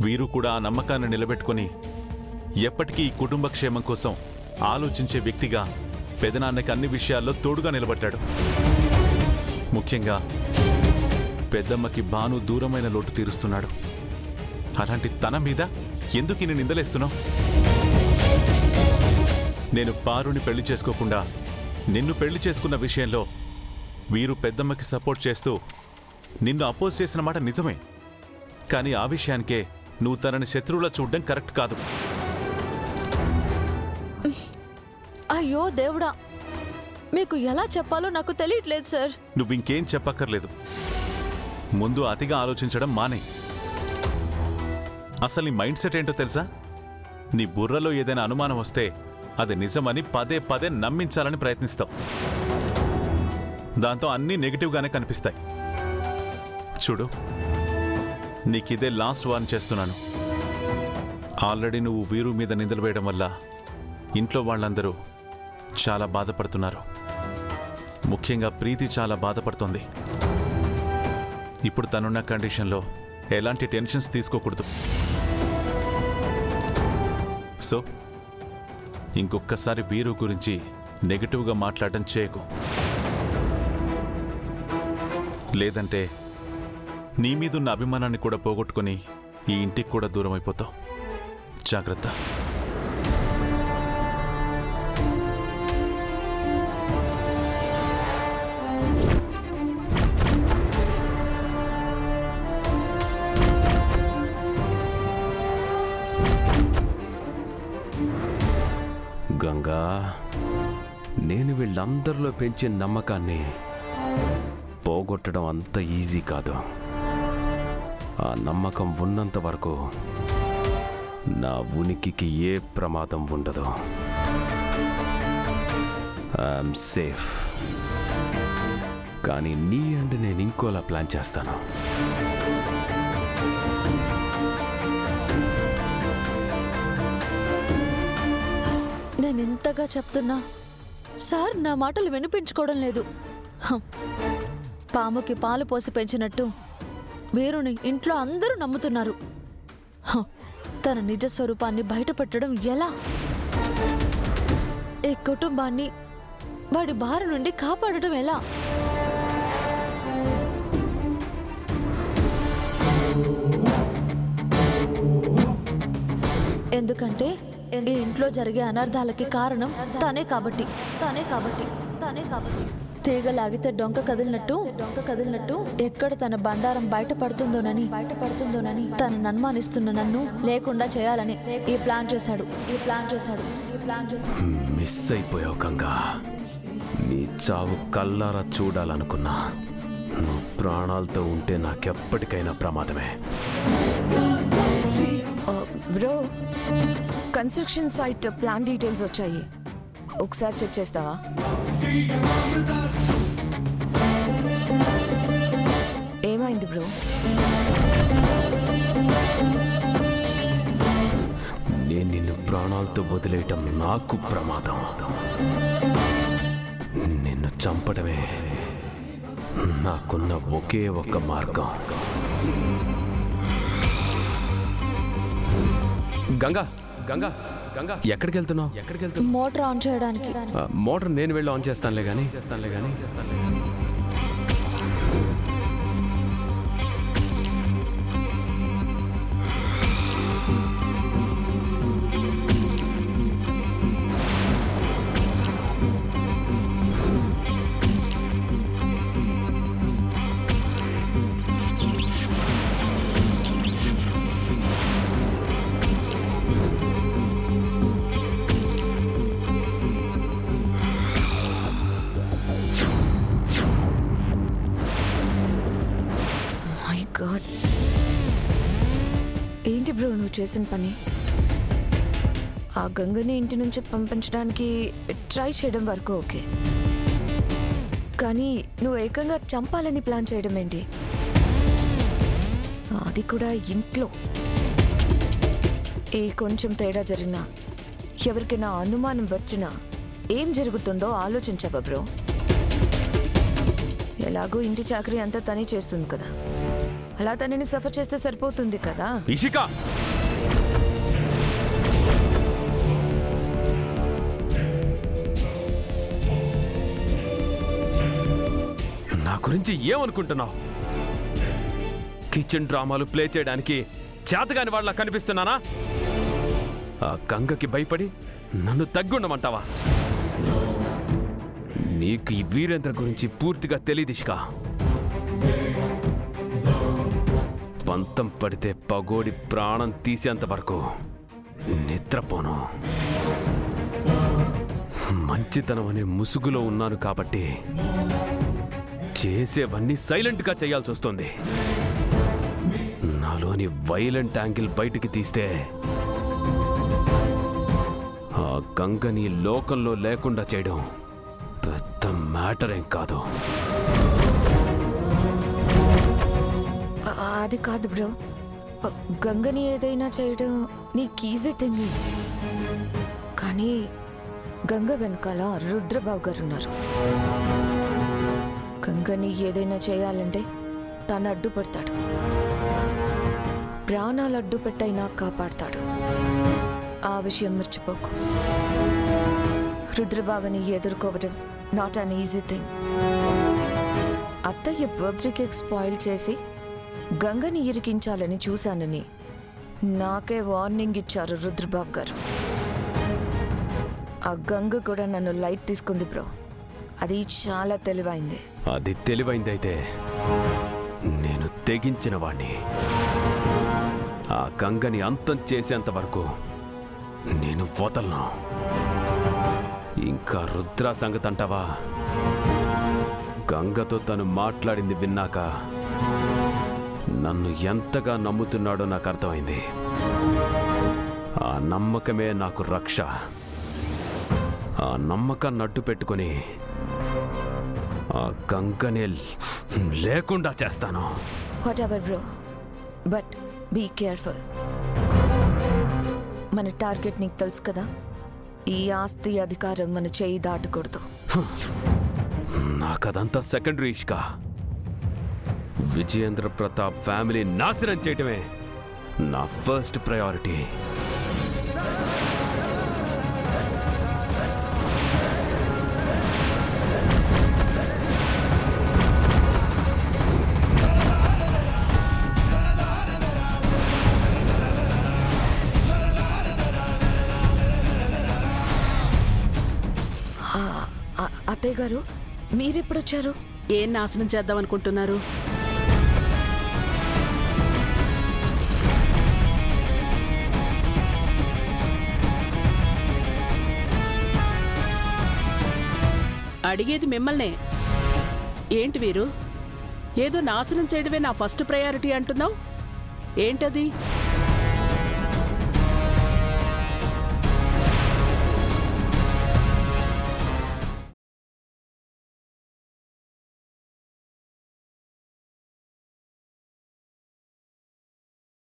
వీరు కూడా ఆ నమ్మకాన్ని నిలబెట్టుకుని ఎప్పటికీ ఈ కుటుంబ క్షేమం కోసం ఆలోచించే వ్యక్తిగా పెదనాన్నకి అన్ని విషయాల్లో తోడుగా నిలబడ్డాడు. ముఖ్యంగా పెద్దమ్మకి భాను దూరమైన లోటు తీరుస్తున్నాడు. అలాంటి తన మీద ఎందుకు ఇన్ని నిందలేస్తున్నావు? నేను పారుని పెళ్లి చేసుకోకుండా నిన్ను పెళ్లి చేసుకున్న విషయంలో వీరు పెద్దమ్మకి సపోర్ట్ చేస్తూ నిన్ను అపోజ్ చేసిన మాట నిజమే. కానీ ఆ విషయానికే నువ్వు తనని శత్రువులా చూడడం కరెక్ట్ కాదు. అయ్యో దేవుడా, మీకు ఎలా చెప్పాలో నాకు తెలియట్లేదు సార్. నువ్వు ఇంకేం చెప్పక్కర్లేదు. ముందు అతిగా ఆలోచించడం మానే. అసలు నీ మైండ్ సెట్ ఏంటో తెలుసా? నీ బుర్రలో ఏదైనా అనుమానం వస్తే అది నిజమని పదే పదే నమ్మించాలని ప్రయత్నిస్తావు. దాంతో అన్నీ నెగిటివ్గానే కనిపిస్తాయి. చూడు, నీకిదే లాస్ట్ వార్న్ చేస్తున్నాను. ఆల్రెడీ నువ్వు వీరు మీద నిందలు వేయడం వల్ల ఇంట్లో వాళ్ళందరూ చాలా బాధపడుతున్నారు. ముఖ్యంగా ప్రీతి చాలా బాధపడుతోంది. ఇప్పుడు తనున్న కండిషన్లో ఎలాంటి టెన్షన్స్ తీసుకోకూడదు. సో ఇంకొక్కసారి వీరు గురించి నెగిటివ్గా మాట్లాడడం చేయకు. లేదంటే నీ మీదున్న అభిమానాన్ని కూడా పోగొట్టుకుని ఈ ఇంటికి కూడా దూరం అయిపోతావు. జాగ్రత్త. గంగా, నేను వీళ్ళందరిలో పెంచిన నమ్మకాన్ని పోగొట్టడం అంత ఈజీ కాదు. ఆ నమ్మకం ఉన్నంత వరకు నా ఉనికికి ఏ ప్రమాదం ఉండదు. I'm safe. కానీ నీ అండ్ నేను ఇంకోలా ప్లాన్ చేస్తాను. నేను ఇంతగా చెప్తున్నా సార్ నా మాటలు వినిపించుకోవడం లేదు. పాముకి పాలు పోసి పెంచినట్టు వీరుని ఇంట్లో అందరూ నమ్ముతున్నారు. తన నిజ స్వరూపాన్ని బయటపెట్టడం ఎలా? ఈ కుటుంబాన్ని వాడి బారి నుండి కాపాడటం ఎలా? ఎందుకంటే ఈ ఇంట్లో జరిగే అనర్థాలకి కారణం తానే కాబట్టి. తీగలాగితే డొంక కదిలినట్టు ఎక్కడ తన బండారం బయటపడుతుందోనని తనను అనుమానిస్తున్న నన్ను లేకుండా చేయాలని ఈ ప్లాన్ చేశాడు. మిస్ అయిపోయావు గంగా. నీ చావు కల్లారా చూడాలనుకున్నా. నువ్వు ప్రాణాలతో ఉంటే నాకెప్పటికైనా ప్రమాదమే. Bro, construction site plan details వచ్చాయి. ఒకసారి చెక్ చేస్తావా? ఏమైంది బ్రో? నేను నిన్ను ప్రాణాలతో వదిలేయటం నాకు ప్రమాదం. నిన్ను చంపడమే నాకున్న ఒకే ఒక్క మార్గం. గంగా, గంగా, గంగా, ఎక్కడికి వెళ్తున్నావు? మోటార్ ఆన్ చేయడానికి. మోటార్ నేను వెళ్ళి ఆన్ చేస్తానులే కానీ. గాడ్, ఏంటి బ్రో నువ్వు చేసిన పని? ఆ గంగని ఇంటి నుంచి పంపించడానికి ట్రై చేయడం వరకు ఓకే, కానీ నువ్వు ఏకంగా చంపాలని ప్లాన్ చేయడం ఏంటి? అది కూడా ఇంట్లో. ఏ కొంచెం తేడా జరిగినా, ఎవరికైనా అనుమానం వచ్చినా ఏం జరుగుతుందో ఆలోచించావా బ్రో? ఎలాగో ఇంటి చాకరీ అంతా తనే చేస్తుంది కదా. అలా తనని సఫర్ చేస్తే సరిపోతుంది కదా. ఇషిక, నా గురించి ఏమనుకుంటున్నావు? కిచెన్ డ్రామాలు ప్లే చేయడానికి చేతగాని వాళ్ళ కనిపిస్తున్నానా? ఆ గంగకి భయపడి నన్ను తగ్గుండమంటావా? నీకు ఈ వీరేంద్ర గురించి పూర్తిగా తెలియదు ఇష్క. పంతం పడితే పగోడి ప్రాణం తీసేంత వరకు నిద్రపోను. మంచితనం అనే ముసుగులో ఉన్నాను కాబట్టి చేసేవన్నీ సైలెంట్గా చేయాల్సి వస్తుంది. నాలోని వైలెంట్ యాంగిల్ బయటికి తీస్తే ఆ గంగని లోకంలో లేకుండా చేయడం పెద్ద మ్యాటర్ ఏం కాదు. అది కాదు బ్రో, గంగని ఏదైనా చేయడం నీకు ఈజీ థింగ్. కానీ గంగ వెనకాల రుద్రబాబు గారు ఉన్నారు. గంగని ఏదైనా చేయాలంటే తను అడ్డుపడతాడు, ప్రాణాలు అడ్డు పెట్టైనా కాపాడతాడు. ఆ విషయం మర్చిపోకు. రుద్రబాబుని ఎదుర్కోవడం నాట్ అన్ ఈజీ థింగ్. అత్తయ్య బర్త్డే కేక్ స్పాయిల్ చేసి గంగని ఇరికించాలని చూశానని నాకే వార్నింగ్ ఇచ్చారు రుద్రబాబు గారు. ఆ గంగ కూడా నన్ను లైట్ తీసుకుంది బ్రో. అది చాలా తెలివైంది. అది తెలివైందైతే నేను తెగించిన వాణ్ణి. ఆ గంగని అంతం చేసేంత వరకు నేను వదలను. ఇంకా రుద్ర సంగతి అంటావా? గంగతో తను మాట్లాడింది విన్నాక నన్ను ఎంతగా నమ్ముతున్నాడో నాకు అర్థమైంది. ఆ నమ్మకమే నాకు రక్ష. ఆ నమ్మకాన్ని అడ్డు పెట్టుకొని ఆ గంగనే లేకుండా చేస్తాను. Whatever bro, but be careful. మన టార్గెట్ నీకు తెలుసు కదా. ఈ ఆస్తి అధికారం మన చేయి దాటకూడదు. నాకదంతా సెకండరీ ఇష్క. విజయేంద్ర ప్రతాప్ ఫ్యామిలీ నాశనం చేయటమే నా ఫస్ట్ ప్రయారిటీ. అత్తయ్య గారు, మీరెప్పుడు వచ్చారు? ఏం నాశనం చేద్దాం అనుకుంటున్నారు? అడిగేది మిమ్మల్నే. ఏంటి వీరు, ఏదో నాశనం చేయడమే నా ఫస్ట్ ప్రయారిటీ అంటున్నావు? ఏంటది?